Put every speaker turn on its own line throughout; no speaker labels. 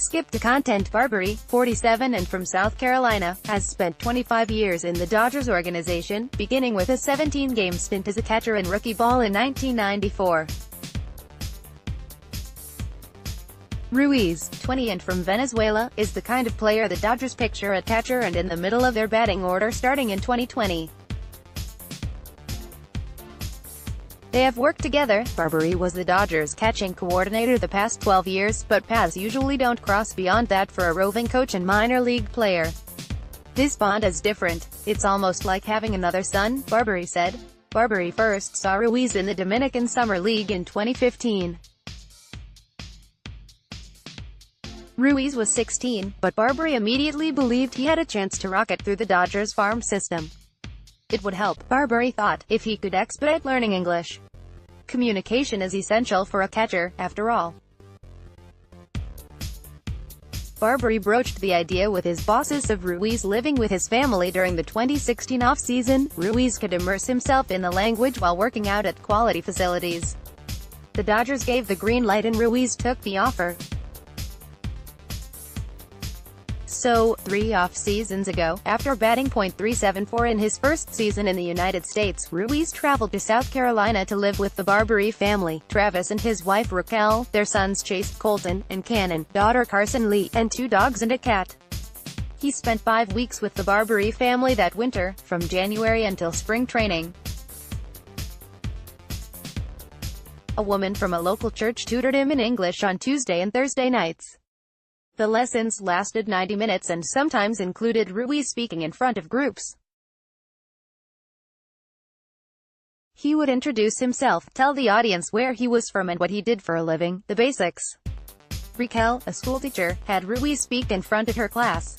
Skip to content. Barbary, 47 and from South Carolina, has spent 25 years in the Dodgers organization, beginning with a 17-game stint as a catcher in rookie ball in 1994. Ruiz, 20 and from Venezuela, is the kind of player the Dodgers picture at catcher and in the middle of their batting order starting in 2020. They have worked together. Barbary was the Dodgers' catching coordinator the past 12 years, but paths usually don't cross beyond that for a roving coach and minor league player. This bond is different. It's almost like having another son, Barbary said. Barbary first saw Ruiz in the Dominican Summer League in 2015. Ruiz was 16, but Barbary immediately believed he had a chance to rocket through the Dodgers farm system. It would help, Barbary thought, if he could expedite learning English. Communication is essential for a catcher, after all. Barbary broached the idea with his bosses of Ruiz living with his family during the 2016 off-season. Ruiz could immerse himself in the language while working out at quality facilities. The Dodgers gave the green light and Ruiz took the offer. So, 3 off-seasons ago, after batting .374 in his first season in the United States, Ruiz traveled to South Carolina to live with the Barbary family, Travis and his wife Raquel, their sons Chase, Colton, and Cannon, daughter Carson Lee, and 2 dogs and a cat. He spent 5 weeks with the Barbary family that winter, from January until spring training. A woman from a local church tutored him in English on Tuesday and Thursday nights. The lessons lasted 90 minutes and sometimes included Ruiz speaking in front of groups. He would introduce himself, tell the audience where he was from and what he did for a living, the basics. Raquel, a schoolteacher, had Ruiz speak in front of her class.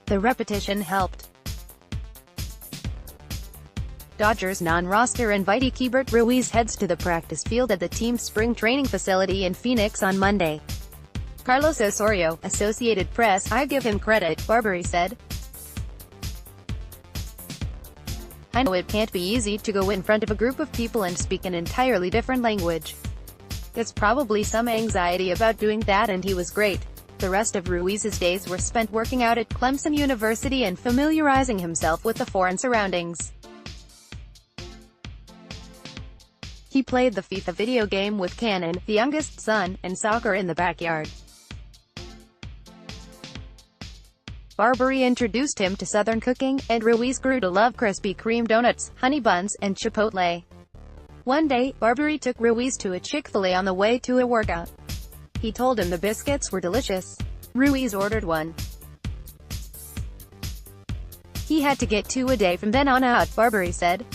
The repetition helped. Dodgers non-roster invitee Keibert Ruiz heads to the practice field at the team's spring training facility in Phoenix on Monday. Carlos Osorio, Associated Press, "I give him credit," Barbary said. "I know it can't be easy to go in front of a group of people and speak an entirely different language. There's probably some anxiety about doing that and he was great." The rest of Ruiz's days were spent working out at Clemson University and familiarizing himself with the foreign surroundings. He played the FIFA video game with Cannon, the youngest son, and soccer in the backyard. Barbary introduced him to Southern cooking, and Ruiz grew to love Krispy Kreme donuts, honey buns, and Chipotle. One day, Barbary took Ruiz to a Chick-fil-A on the way to a workout. He told him the biscuits were delicious. Ruiz ordered one. He had to get 2 a day from then on out, Barbary said.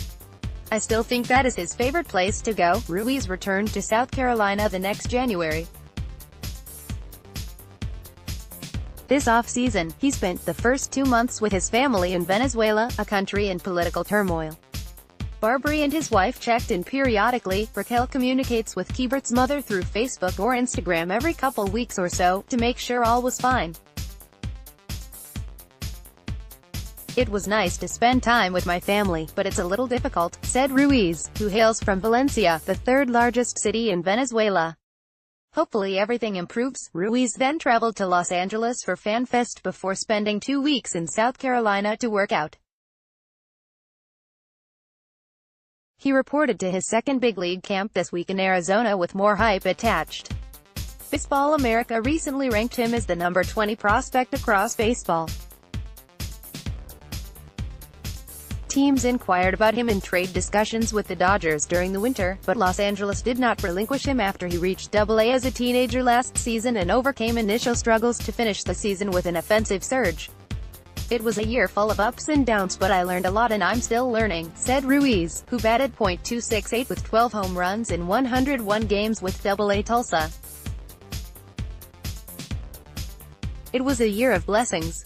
"I still think that is his favorite place to go." Ruiz returned to South Carolina the next January. This off-season, he spent the first 2 months with his family in Venezuela, a country in political turmoil. Barbary and his wife checked in periodically. Raquel communicates with Keibert's mother through Facebook or Instagram every couple weeks or so, to make sure all was fine. "It was nice to spend time with my family, but it's a little difficult," said Ruiz, who hails from Valencia, the 3rd largest city in Venezuela. Hopefully everything improves. Ruiz then traveled to Los Angeles for FanFest before spending 2 weeks in South Carolina to work out. He reported to his second big league camp this week in Arizona with more hype attached. Baseball America recently ranked him as the number 20 prospect across baseball. Teams inquired about him in trade discussions with the Dodgers during the winter, but Los Angeles did not relinquish him after he reached Double-A as a teenager last season and overcame initial struggles to finish the season with an offensive surge. "It was a year full of ups and downs, but I learned a lot and I'm still learning," said Ruiz, who batted .268 with 12 home runs in 101 games with Double-A Tulsa. "It was a year of blessings.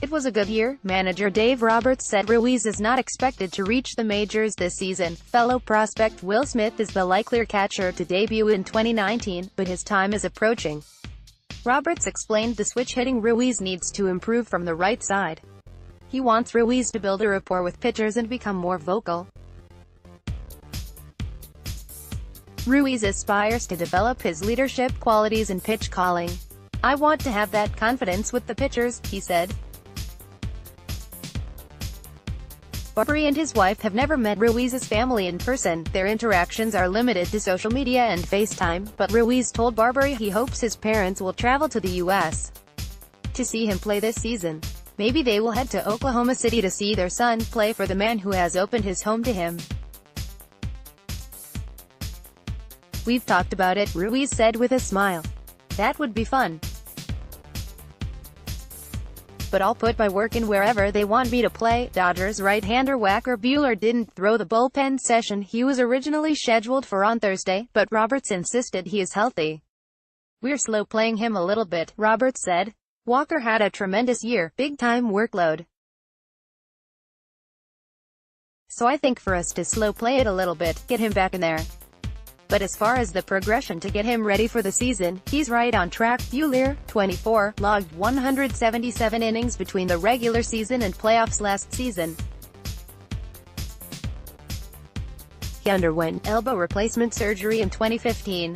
It was a good year," manager Dave Roberts said. Ruiz is not expected to reach the majors this season. Fellow prospect Will Smith is the likelier catcher to debut in 2019, but his time is approaching. Roberts explained the switch-hitting Ruiz needs to improve from the right side. He wants Ruiz to build a rapport with pitchers and become more vocal. Ruiz aspires to develop his leadership qualities in pitch calling. "I want to have that confidence with the pitchers," he said. Barbary and his wife have never met Ruiz's family in person. Their interactions are limited to social media and FaceTime, but Ruiz told Barbary he hopes his parents will travel to the U.S. to see him play this season. Maybe they will head to Oklahoma City to see their son play for the man who has opened his home to him. "We've talked about it," Ruiz said with a smile. "That would be fun. But I'll put my work in wherever they want me to play." Dodgers right-hander Walker Buehler didn't throw the bullpen session he was originally scheduled for on Thursday, but Roberts insisted he is healthy. "We're slow playing him a little bit," Roberts said. "Walker had a tremendous year, big-time workload. So I think for us to slow play it a little bit, get him back in there. But as far as the progression to get him ready for the season, he's right on track." Buehler, 24, logged 177 innings between the regular season and playoffs last season. He underwent elbow replacement surgery in 2015.